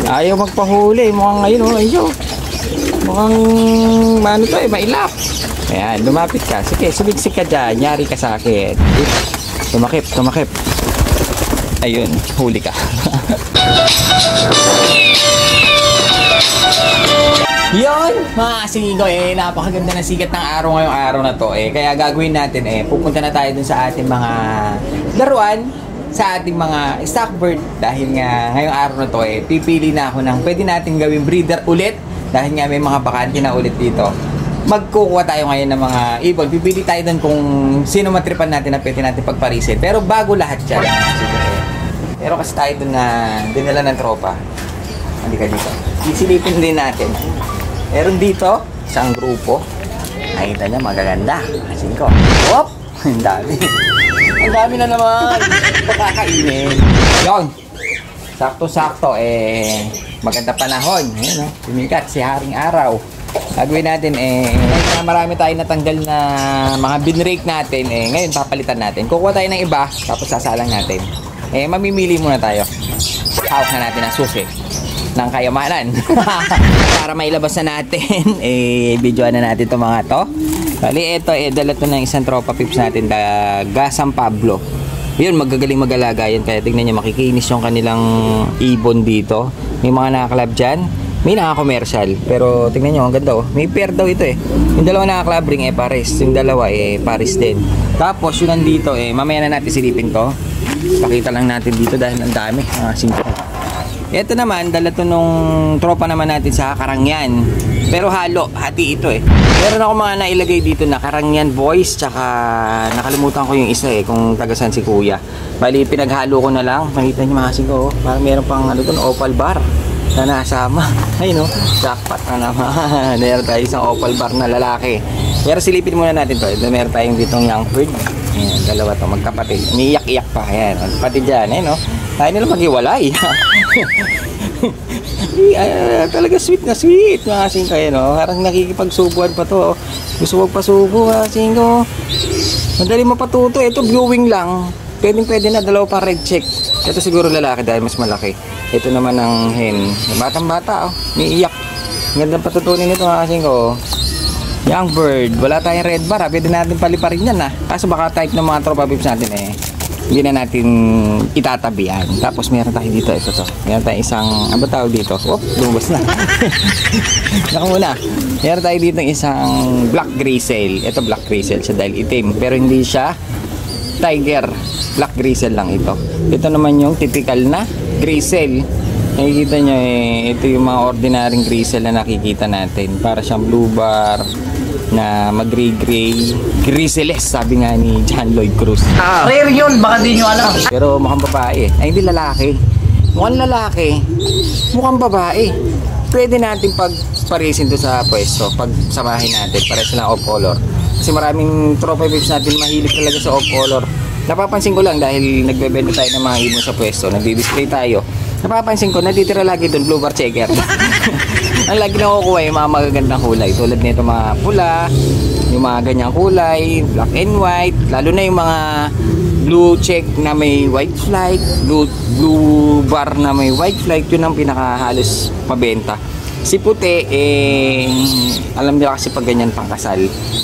Ayaw magpahuli. Mukhang ngayon, oh, ayaw. Mukhang, ano to eh, mailap. Ayan, lumapit ka. Sige, sumigsik ka dyan. Nyari ka sa akin. Tumakip, tumakip. Ayun, huli ka. Yon, mga kasingko eh, napakaganda na sikat ng araw ngayong araw na to eh. Kaya gagawin natin eh, pupunta na tayo dun sa ating mga laruan, sa ating mga stock bird. Dahil nga ngayong araw na to eh, pipili na ako ng pwede natin gawing breeder ulit. Dahil nga may mga bakante na ulit dito. Magkukuha tayo ngayon ng mga ibon. Pipili tayo dun kung sino matripan natin na pwede natin pagparisin. Pero bago lahat yan, pero kasi tayo dun na dinala ng tropa. Hindi ka dito. Isilipin din natin. Meron dito, isang grupo. Nakita niya, magaganda. Asin ko. Whoop! Ang dami. Ang dami na naman. Pakakainin. Yun. Sakto-sakto, eh, maganda panahon. Ayan, no? Tumikat si Haring Araw. Gagawin natin, eh, marami tayo natanggal na mga binrake natin. Eh, ngayon, papalitan natin. Kukuha tayo ng iba, tapos sasalang natin. Eh, mamimili muna tayo. Hawak na natin ang susi ng kayamanan. Para mailabas na natin, eh, videoan na natin itong mga to. Bali, ito, eh, dala to ng isang tropa pips natin, taga San Pablo. Yun, magagaling mag-alaga yan. Kaya tignan nyo, makikinis yung kanilang ibon dito. May mga nakaklab dyan. May naka-commercial. Pero tignan nyo, ang ganda oh. May pair daw ito eh. Yung dalawa naka-club ring, eh, pares. Yung dalawa, eh, pares din. Tapos, yun nandito, eh, mamaya na natin silipin to. Pakita lang natin dito dahil ang dami. Ito naman, dala to nung tropa naman natin sa Karangyan. Pero halo, hati ito eh. Meron ako mga nailagay dito na Karangyan boys, tsaka nakalimutan ko yung isa eh, kung tagasan si kuya. Bali, pinaghalo ko na lang. Makita nyo mga singko, parang meron pang ano dun, opal bar na nasama. Ayun o, jackpot na naman. Meron tayo isang opal bar na lalaki. Pero silipin muna natin to. Meron tayong ditong young bird. Ayan, dalawa to, magkapatid. Umiiyak-iyak pa. Ayan, kapatid dyan. Ayun o, tayo nila maghiwalay. Talaga sweet na sweet mga singko. Ayan o, parang nakikipagsubuan pa to. Gusto magpasubo mga singko. Madali mapatuto. Ito viewing lang. Pwede na, dalawa pa red check. Ito siguro lalaki dahil mas malaki. Ito naman ang hen. Batang bata oh, umiiyak. Ganda patutunin nito mga singko. Young bird, wala tayong red bar, pwede natin paliparin yan ha. Kaso baka type ng mga tropa pips natin eh, hindi na natin itatabihan. Tapos meron tayo dito, ito to. Meron tayo isang, ano ba tawag dito? Oh, lumabas na. Naka muna. Meron tayo dito isang black grizzle. Ito black grizzle siya dahil itim, pero hindi siya tiger. Black grizzle lang ito. Ito naman yung typical na grizzle. Nakikita nyo eh, ito yung mga ordinaryong grizzle na nakikita natin. Para siyang blue bar na mag-gray-gray. Grizzles, sabi nga ni John Lloyd Cruz. Rare yun, baka di nyo alam. Pero mukhang babae. Ay, hindi lalaki. Mukhang lalaki. Mukhang babae. Pwede natin pagparisin to sa pwesto. Pagsamahin natin. Para sila off color. Kasi maraming tropa pips natin mahilig talaga sa off color. Napapansin ko lang dahil nagbebenta tayo ng mga ibon sa pwesto. Nagdi-display tayo. Napapansin ko, natitira lagi doon blue bar checker. Ang lagi na kukuha yung mga magagandang kulay. Tulad nito mga pula, yung mga ganyang kulay, black and white. Lalo na yung mga blue check na may white flight, blue bar na may white flight. Yun ang pinakahalos mabenta. Si puti, eh, alam nila kasi pag ganyan pangkasal.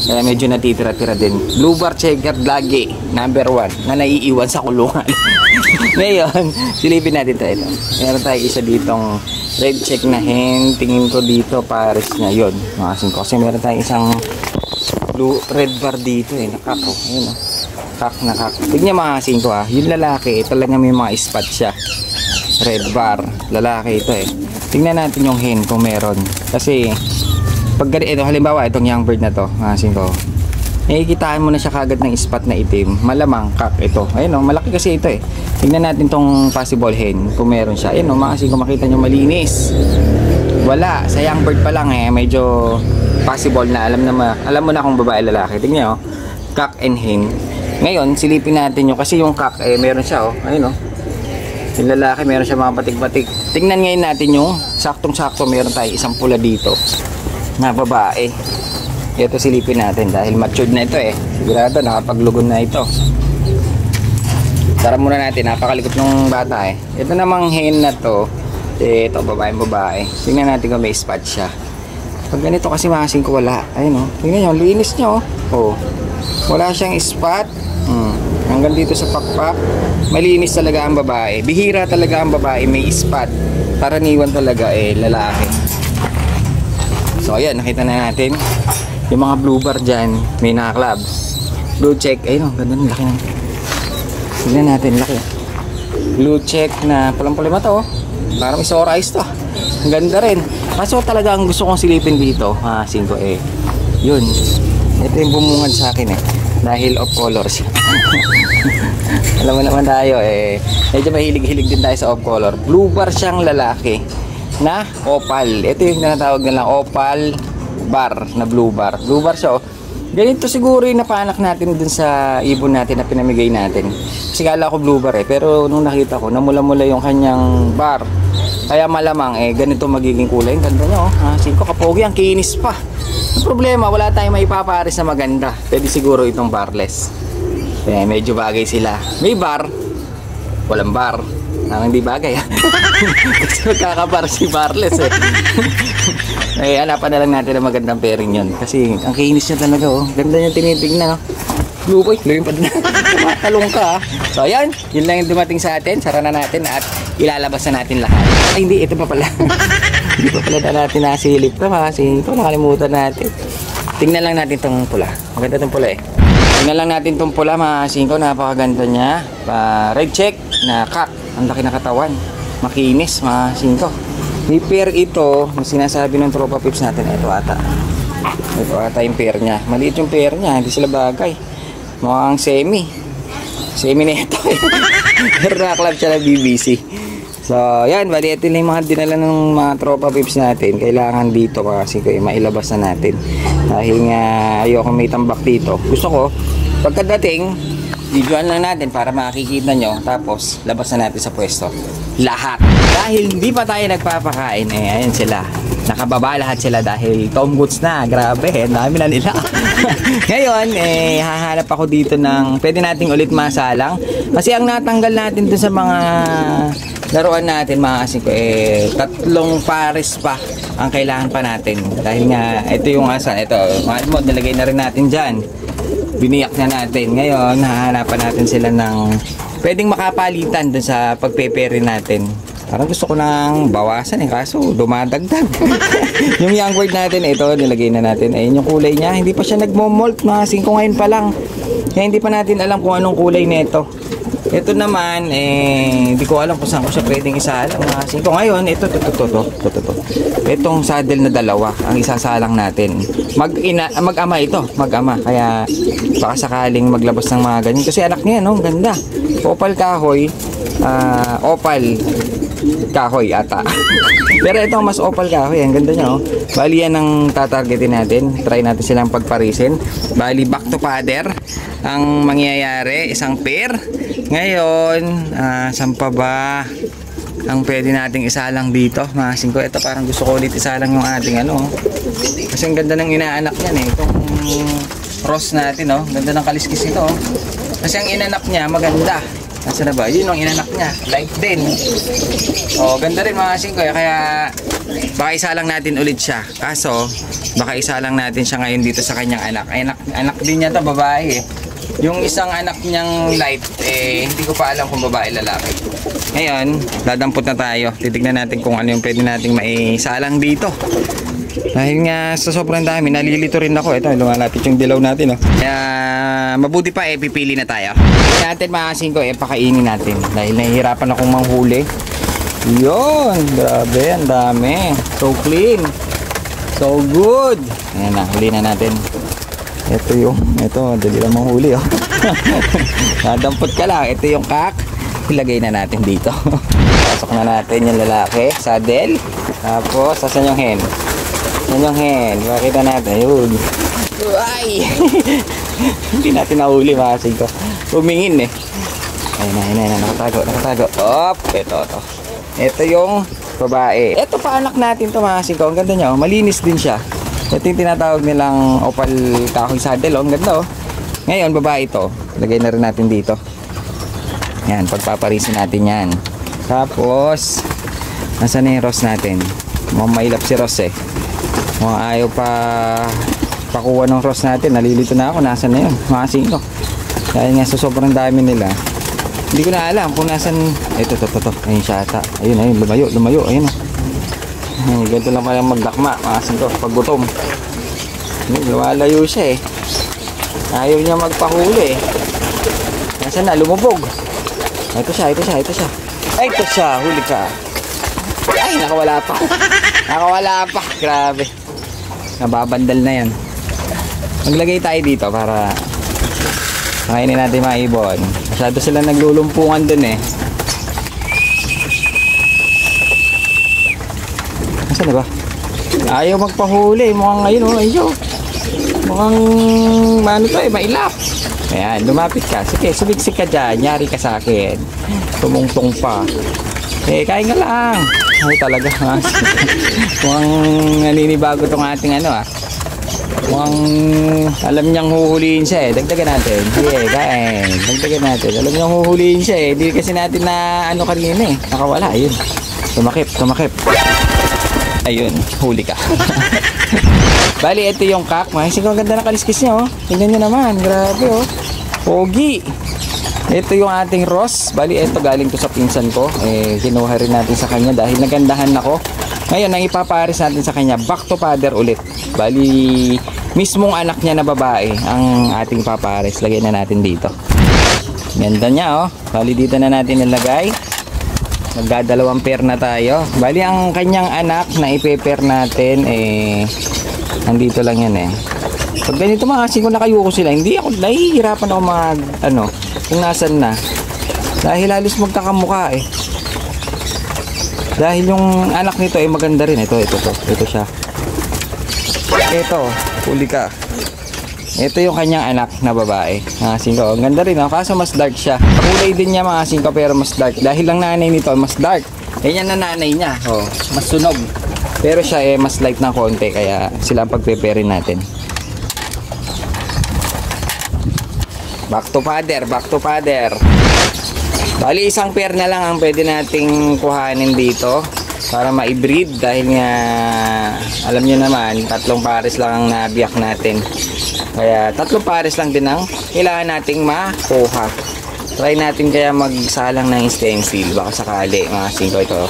Kaya medyo natitira-tira din. Blue bar checker lagi, number 1, na naiiwan sa kulungan. Ngayon, silipin natin ito. Meron tayo isa ditong red check na hen. Tingin ko dito, pares na yun. Makasin ko. Kasi meron tayo isang blue red bar dito eh. Nakak oh. Ayun oh. Kak na kak. Tignan makasin ko ah. Yung lalaki, talaga may mga spot siya. Red bar. Lalaki ito eh. Tingnan natin yung hen kung meron. Kasi, pag ito, halimbawa, itong young bird na to. Makasin ko. Nakikitaan mo na siya kagad ng spot na itim. Malamang kak ito. Ayun o, malaki kasi ito eh. Tingnan natin tong possible hen kung meron siya. Ayun o, kasi kung makita nyo malinis. Wala, sa young bird pa lang eh. Medyo possible na alam mo na kung babae lalaki. Tingnan o, kak and hen. Ngayon, silipin natin yung kasi yung kak eh meron siya o. Ayun o. Yung lalaki meron siya mga batik-batik. Tingnan ngayon natin yung saktong-sakto meron tayo isang pula dito na babae. Ito silipin natin dahil matured na ito eh. Sigurado nakapaglugon na ito. Tara muna natin, napakalikot ng bata eh. Ito namang hen na to, Ito, babae. Tingnan natin kung may spot siya. Pag ganito kasi makasing ko wala. Ayun o. Tingnan nyo, linis nyo o. Wala siyang spot. Hanggang dito sa pakpak. Malinis talaga ang babae. Bihira talaga ang babae may spot. Karaniwan talaga lalaki. So ayan, nakita na natin. Yung mga blue bar dyan, may nakaklab. Blue check. Ayun o, ganda ng laki na. Tingnan natin, laki. Blue check na pulang-pula mata o. Parang may sore eyes to. Ang ganda rin. Kaso talaga ang gusto kong silipin dito, makasing ko yun. Ito yung bumungad sa akin dahil off colors. Alam mo naman tayo medyo mahilig-hilig din tayo sa off color. Blue bar siyang lalaki na opal. Ito yung tinatawag nilang opal bar na blue bar. Blue bar siya Ganito siguro yung napanak natin dun sa ibon natin na pinamigay natin. Kasi kala ko blue bar pero nung nakita ko namula-mula yung kanyang bar. Kaya malamang ganito magiging kulay. Ang ganda niya Kasing ko kapogi, ang kinis pa. Ang problema, wala tayong maipapares na maganda. Pwede siguro itong barless. Medyo bagay sila. May bar, walang bar. Hindi bagay kasi magkakabar si barless hanapan na lang natin ang magandang pairing yun. Kasi ang kinis niya talaga Ganda niya tinitignan Blue boy, lumipad na. Tumatalong ka So ayan, yun lang yung dumating sa atin. Sara na natin at ilalabas na natin lahat. Ay hindi, ito pa pala. Hindi pa pala natin nasilip na kasi ito nakalimutan natin. Tingnan lang natin itong pula. Maganda itong pula Tingnan lang natin itong pula mga singko. Napakaganda niya. Red check na cock. Ang laki na katawan. Makinis mga singko. May pair ito. Yung sinasabi ng tropa pips natin. Ito ata yung pair niya. Maliit yung pair niya. Hindi sila bagay. Mukhang semi na ito pero nakaklab siya ng BBC. So yan, bali ito lang yung mga dinala ng mga tropa pips natin. Kailangan dito kasi mailabas na natin dahil nga ayoko may tambak dito. Gusto ko pagkadating videoan lang natin para makikita nyo, tapos labas na natin sa pwesto lahat. Dahil hindi pa tayo nagpapakain ayun sila, nakababa lahat sila dahil Tom Goods na. Grabe, dami na nila. Ngayon, hahanap ako dito ng pwede nating ulit masalang. Kasi ang natanggal natin dun sa mga laruan natin, mga kasing ko, 3 pares pa ang kailangan pa natin. Dahil nga, ito yung ito, mga mo, nilagay na rin natin dyan. Biniyak na natin. Ngayon, hahanapan natin sila ng pwedeng makapalitan dun sa pagpepere natin. Parang gusto ko nang bawasan kaso dumadagdag. Yung young bird natin, ito nilagay na natin. Ayun yung kulay niya, hindi pa siya nagmo-molt, mga singko ngayon pa lang. Kaya hindi pa natin alam kung anong kulay nito. Ito naman, hindi ko alam kung saan ko siya pwedeng isalang, mga singko. Ngayon, ito. Itong saddle na dalawa, ang isasalang natin. Mag-ama ito, mag-ama. Kaya baka sakaling maglabas ng mga ganyan. Kasi anak niya, ganda. Opal kahoy, opal kahoy ata. Pero ito mas opal kahoy, ang ganda niya Bali yan ang tatargetin natin. Try natin silang pagparisin. Bali back to father ang mangyayari, isang pair. Ngayon, saan pa ba ang pwede nating isalang dito? Mga singko, ito parang gusto ko ulit isalang yung ating kasi ang ganda ng inaanak yan itong cross natin ganda ng kaliskis ito kasi ang inanak niya maganda. Nasaan na ba? Yun ang inanak niya. Light din. Ganda rin mga singko. Kaya baka isa lang natin ulit siya. Kaso baka isa lang natin siya ngayon dito sa kanyang anak. Anak din niya to, babae Yung isang anak niyang light hindi ko pa alam kung babae lalaki. Ngayon, dadampot na tayo. Titignan natin kung ano yung pwede nating maisalang dito. Dahil nga sa sobrang dami, nalilito rin ako. Ito, lumalapit yung dilaw natin Kaya mabuti pa pipili na tayo. Natin mga singko pakainin natin. Dahil nahihirapan akong manghuli. Yun, grabe, ang dami. So clean. So good. Ayan na, huli na natin. Ito, dali lang manghuli Nadampot ka lang. Ito yung kak. Ilagay na natin dito. Pasok na natin yung lalaki. Saddle. Tapos, asan yung hen? Yan yung hen. Makita natin. Ayun. Ay! Hindi natin nahuli mga singko. Humingin Ayun. Nakatago. Op! Ito yung babae. Ito pa anak natin to mga singko. Ang ganda niya. Malinis din siya. Ito yung tinatawag nilang opal kahoy saddle. Ang ganda Ngayon, babae ito. Lagay na rin natin dito. Yan, pagpaparisin natin yan. Tapos, Nasaan na yung Ross natin? Mukhang mailap si Ross eh. Mukhang ayaw pa pakuha ng Ross natin. Nalilito na ako. Nasaan na yun? Mga 5. Dahil nga sa sobrang dami nila. Hindi ko na alam kung nasaan. Ito. Ayun siya ata. Ayun. Lumayo. Ayun. Ganito lang kaya magdakma. Mga 5. Pag gutom. Lumalayo siya eh. Ayaw niya magpahuli eh. Nasaan na? Lumubog. Ito siya. Huli ka. Ay, nakawala pa. Grabe. Nababandal na yan. Maglagay tayo dito para kainin natin mga ibon. Masyado sila naglulumpungan dun eh. Nasaan na ba? Ayaw magpahuli. Mukhang ngayon ayaw. Mukhang mailap. Ayan, lumapit ka. Sige, sumiksik ka dyan. Nyari ka sa akin. Tumungtong pa. Kain nga lang. Ay talaga. Mukhang naninibago tong ating mukhang alam niyang huhulihin siya eh. Dagdagan natin. Sige, kain. Dagdagan natin. Alam niyang huhulihin siya eh. Hindi kasi natin na kanina eh. Nakawala. Ayun. Tumakip. Ayun. Huli ka. Bali, ito yung kak. Ang ganda ng kaliskis niya oh. Tingnan niyo naman. Grabe oh. Pogi. Ito yung ating Ross. Bali, ito galing to sa pinsan ko. Kinuha rin natin sa kanya dahil nagandahan ako. Ngayon, ang ipapares natin sa kanya, back to father ulit. Bali, mismong anak niya na babae ang ating papares. Lagyan na natin dito. Ganda niya oh. Bali, dito na natin nilagay. Magdadalawang pair na tayo. Bali, ang kanyang anak na ipe-pair natin nandito lang yan eh. Pag ganito mga kasi kung nakayuko sila, nahihirapan ako kung nasan na. Dahil halos magkakamukha eh. Dahil yung anak nito ay maganda rin. Ito siya. Ito, huli ka. Ito yung kanyang anak na babae. Mga 5. Ang ganda rin. Kaso mas dark siya. Kulay din niya mga 5 pero mas dark. Dahil lang nanay nito mas dark. Yan ang nanay niya. Mas sunog. Pero siya mas light ng konti. Kaya sila ang pagpe-pairin natin. Back to father. Bali, isang pair na lang ang pwede nating kuhanin dito para ma-breed dahil nga alam nyo naman 3 pares lang ang nabiyak natin. Kaya 3 pares lang din ang kailangan nating makuha. Try natin kaya magsalang ng stencil baka sakali mga 5 ito.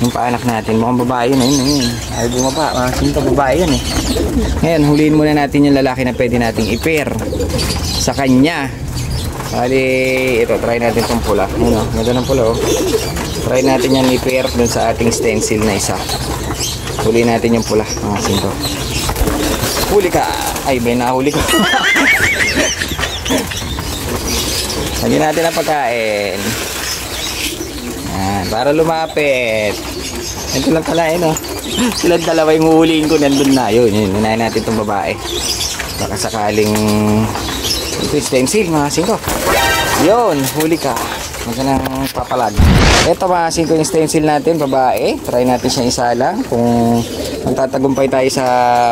Yung paanak natin, mukhang babae yun. Ay bumaba, mga 5 babae yun eh. Ngayon, huliin muna natin yung lalaki na pwede nating i-pair sa kanya. Bali, ito, try natin itong pula. Ayun o, ganda ng pula o. Try natin yan i-pair dun sa ating stencil na isa. Huliin natin yung pula, mga 5. Huli ka! Ay, may nahuli ko. Lagyan natin ang pagkain. Yan, para lumapit. Ito lang pala no. Silang dalawa yung huhuliin ko nandun na. Yun, unahin natin itong babae. Baka sakaling ito stencil mga 5. Yun, huli ka. Magandang papalag. Ito mga 5 yung stencil natin, babae. Try natin siya isa lang. Kung magtatagumpay tayo sa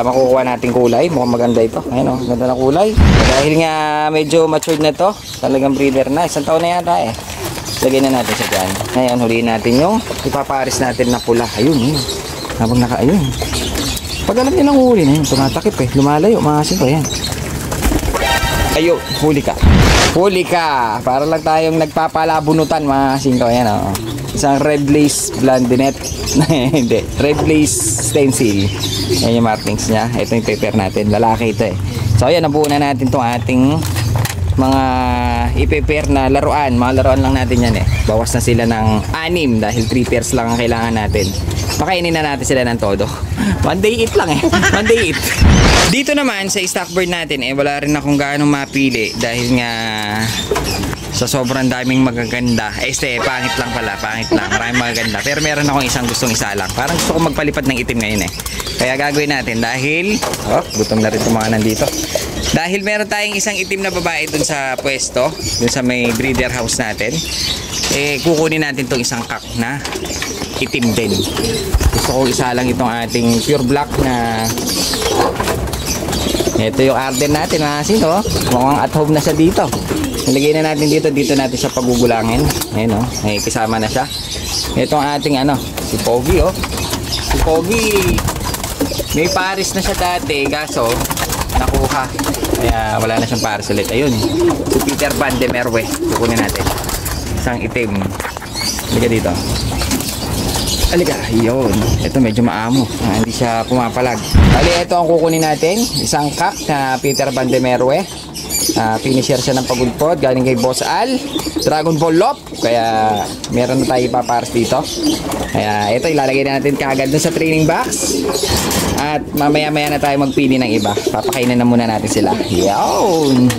makukuha nating kulay. Mukhang maganda ito. Ayun o, ganda ng kulay. Dahil nga medyo matured na to. Talagang breeder na. 1 taon na yata eh. Lagyan na natin siya dyan. Ngayon, huliin natin yung ipapares natin na pula. Ayun, yun. Habang ayun. Pag alam niyo lang huli na yun, tumatakip eh. Lumalayo, mga 5 yan. Ayun, huli ka. Huli ka. Para lang tayong nagpapalabunutan, mga 5. Ayan, oh. Isang red lace blondinet. Hindi, red lace stencil. Ayan yung markings niya. Ito yung paper natin. Lalaki ito eh. So, ayan, nabuo na natin itong ating mga ipe-pair na laruan. Mga laruan lang natin yan eh. Bawas na sila ng 6 dahil 3 pairs lang ang kailangan natin. Pakainin na natin sila ng todo. One day eat lang eh. One day eat. Dito naman sa stock bird natin wala rin akong gaano mapili dahil nga sa sobrang daming magaganda. Pangit lang pala. Pangit lang. Maraming magaganda. Pero meron akong isang gustong isa lang. Parang gusto ko magpalipat ng itim ngayon eh. Kaya gagawin natin dahil gutom na rin itong mga nandito. Dahil meron tayong isang itim na babae dun sa pwesto, dun sa may breeder house natin, kukunin natin tong isang kak na itim din. Gusto ko isa lang itong ating pure black na ito yung Arden natin mga 5. Mukhang at home na siya dito. Nilagay na natin dito natin siya pagugulangin. Ayan, oh. May kasama na siya. Ito ang ating ano, si Pogi, oh. Si Pogi, may pares na siya dati, kaso nakuha. Kaya wala na siyang pares ulit. Ayun, si Peter Pan de Merwe. Kukunin natin. Isang itim. Halika dito. Halika, yun. Ito medyo maamo. Hindi siya pumapalag. Bali, ito ang kukunin natin. Isang cup na Peter Pan de Merwe. Finisher siya ng pagulpod. Galing kay Boss Al. Dragon Ball Lop. Kaya meron na tayo ipapares dito. Kaya ito ilalagay na natin kaagad dun sa training box. At mamaya-maya na tayo magpili ng iba. Papakainin na muna natin sila. Yun.